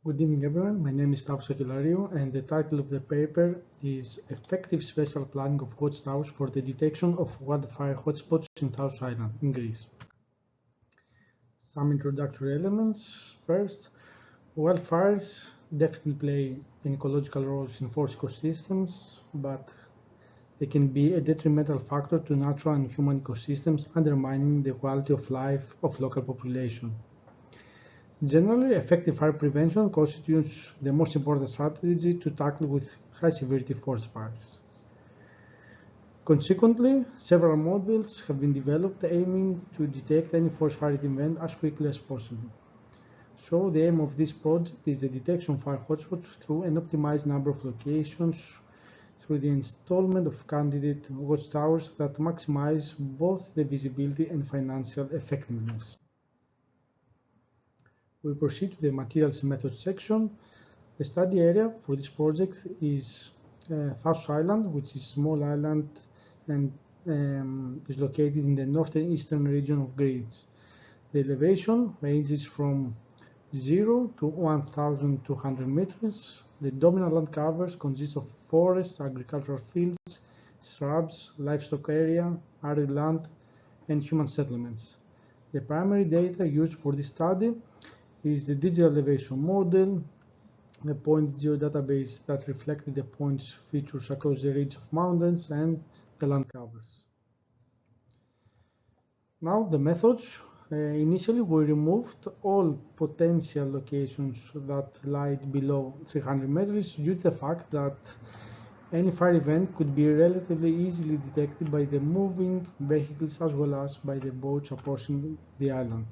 Good evening, everyone. My name is Stavros Sakellariou, and the title of the paper is Effective Spatial Planning of Watchtowers for the Detection of Wildfire Hotspots in Thasos Island, in Greece. Some introductory elements. First, wildfires definitely play an ecological role in forest ecosystems, but they can be a detrimental factor to natural and human ecosystems, undermining the quality of life of local population. Generally, effective fire prevention constitutes the most important strategy to tackle with high-severity forest fires. Consequently, several models have been developed aiming to detect any forest fire event as quickly as possible. So, the aim of this project is the detection of fire hotspots through an optimized number of locations through the installation of candidate watchtowers that maximize both the visibility and financial effectiveness. We proceed to the materials and methods section. The study area for this project is Thasos Island, which is a small island and is located in the northeastern region of Greece. The elevation ranges from 0 to 1,200 meters. The dominant land covers consist of forests, agricultural fields, shrubs, livestock area, arid land, and human settlements. The primary data used for this study is the digital elevation model, a point geodatabase that reflected the points features across the ridge of mountains and the land covers. Now the methods. Initially we removed all potential locations that lie below 300 meters due to the fact that any fire event could be relatively easily detected by the moving vehicles as well as by the boats approaching the island.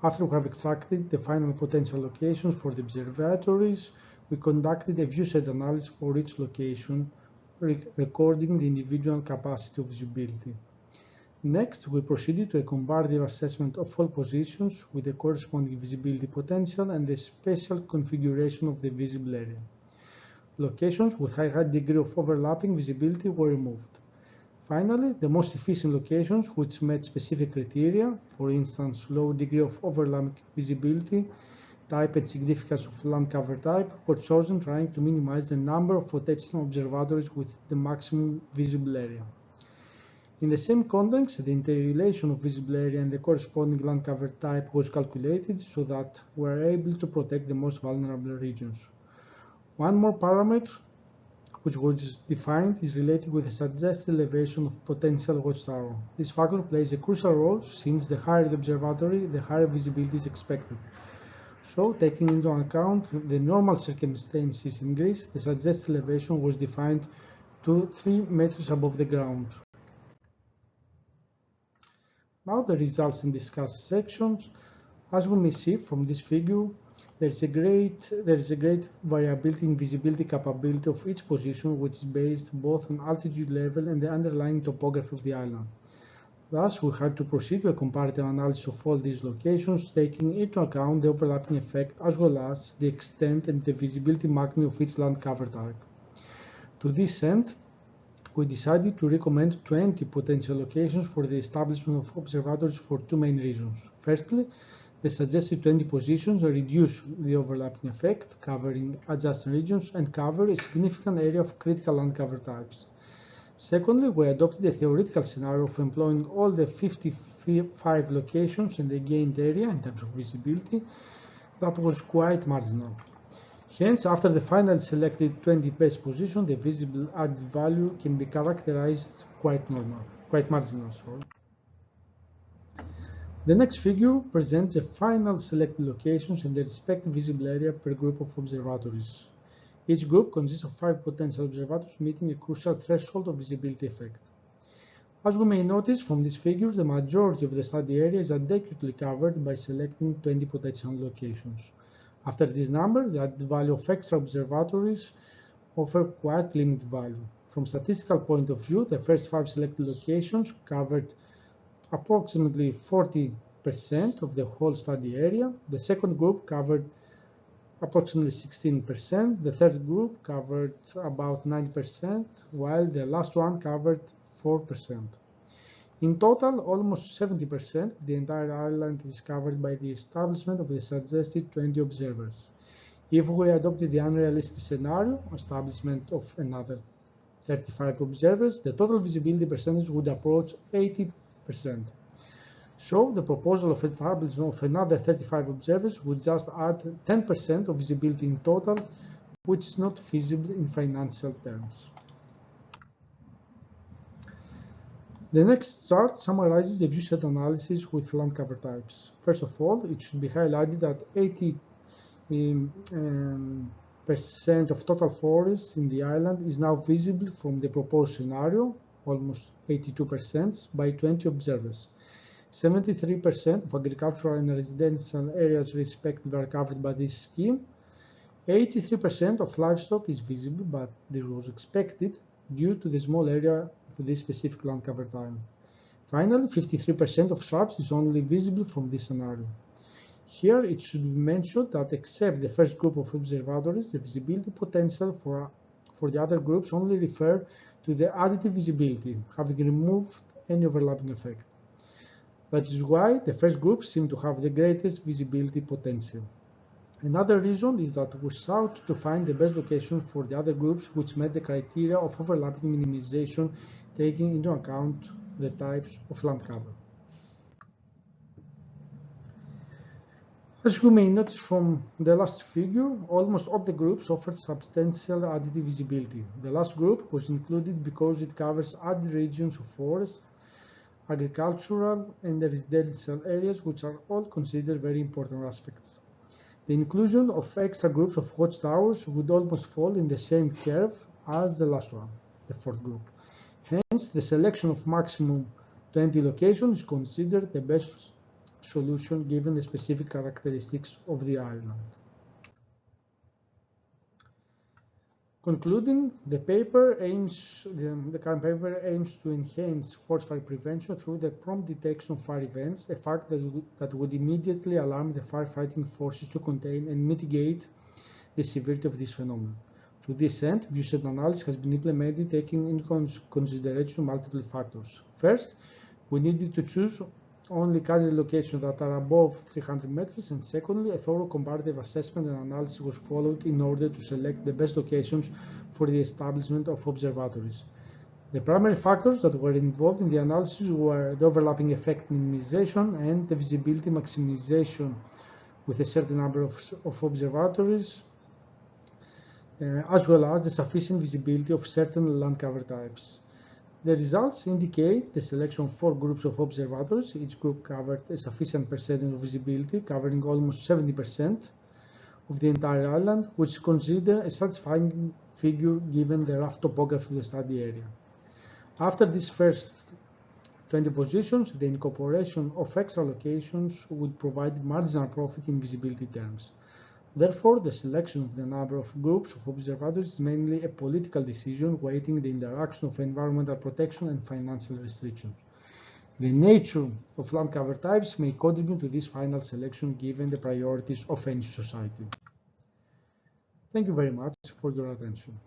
After we have extracted the final potential locations for the observatories, we conducted a viewshed analysis for each location, recording the individual capacity of visibility. Next, we proceeded to a comparative assessment of all positions with the corresponding visibility potential and the spatial configuration of the visible area. Locations with high degree of overlapping visibility were removed. Finally, the most efficient locations which met specific criteria, for instance, low degree of overlapping visibility, type and significance of land cover type, were chosen trying to minimize the number of potential observatories with the maximum visible area. In the same context, the interrelation of visible area and the corresponding land cover type was calculated so that we are able to protect the most vulnerable regions. One more parameter which was defined is related with the suggested elevation of potential watchtower. This factor plays a crucial role since the higher the observatory, the higher visibility is expected. So, taking into account the normal circumstances in Greece, the suggested elevation was defined to 3 meters above the ground. Now the results and discussed sections. As we may see from this figure, there is a great variability in visibility capability of each position, which is based both on altitude level and the underlying topography of the island. Thus, we had to proceed to a comparative analysis of all these locations, taking into account the overlapping effect as well as the extent and the visibility magnitude of each land cover type. To this end, we decided to recommend 20 potential locations for the establishment of observatories for two main reasons. Firstly, the suggested 20 positions reduce the overlapping effect, covering adjacent regions, and cover a significant area of critical land cover types. Secondly, we adopted a theoretical scenario of employing all the 55 locations in the gained area in terms of visibility that was quite marginal. Hence, after the finally selected 20 best positions, the visible added value can be characterized quite marginal. The next figure presents the final selected locations and the respective visible area per group of observatories. Each group consists of 5 potential observatories meeting a crucial threshold of visibility effect. As we may notice from these figures, the majority of the study area is adequately covered by selecting 20 potential locations. After this number, the added value of extra observatories offer quite limited value. From statistical point of view, the first 5 selected locations covered approximately 40% of the whole study area. The second group covered approximately 16%. The third group covered about 9%, while the last one covered 4%. In total, almost 70% of the entire island is covered by the establishment of the suggested 20 observers. If we adopted the unrealistic scenario, establishment of another 35 observers, the total visibility percentage would approach 80%. So the proposal of establishment of another 35 observers would just add 10% of visibility in total, which is not feasible in financial terms. The next chart summarizes the viewset analysis with land cover types. First of all, it should be highlighted that 80% of total forest in the island is now visible from the proposed scenario, almost 82%, by 20 observers. 73% of agricultural and residential areas respectively are covered by this scheme. 83% of livestock is visible, but this was expected due to the small area for this specific land cover time. Finally, 53% of shrubs is only visible from this scenario. Here it should be mentioned that except the first group of observatories, the visibility potential for the other groups only refer to the additive visibility, having removed any overlapping effect. That is why the first group seem to have the greatest visibility potential. Another reason is that we sought to find the best location for the other groups which met the criteria of overlapping minimization, taking into account the types of land cover. As you may notice from the last figure, almost all the groups offered substantial additive visibility. The last group was included because it covers added regions of forest, agricultural and residential areas, which are all considered very important aspects. The inclusion of extra groups of watchtowers would almost fall in the same curve as the last one, the fourth group. Hence, the selection of maximum 20 locations is considered the best solution given the specific characteristics of the island. Concluding, the current paper aims to enhance forest fire prevention through the prompt detection of fire events, a fact that would immediately alarm the firefighting forces to contain and mitigate the severity of this phenomenon. To this end, viewset analysis has been implemented taking into consideration multiple factors. First, we needed to choose only candidate locations that are above 300 meters, and secondly, a thorough comparative assessment and analysis was followed in order to select the best locations for the establishment of observatories. The primary factors that were involved in the analysis were the overlapping effect minimization and the visibility maximization with a certain number of observatories, as well as the sufficient visibility of certain land cover types. The results indicate the selection of 4 groups of observatories. Each group covered a sufficient percentage of visibility, covering almost 70% of the entire island, which is considered a satisfying figure given the rough topography of the study area. After these first 20 positions, the incorporation of extra locations would provide marginal profit in visibility terms. Therefore, the selection of the number of groups of observatories is mainly a political decision weighing the interaction of environmental protection and financial restrictions. The nature of land cover types may contribute to this final selection given the priorities of any society. Thank you very much for your attention.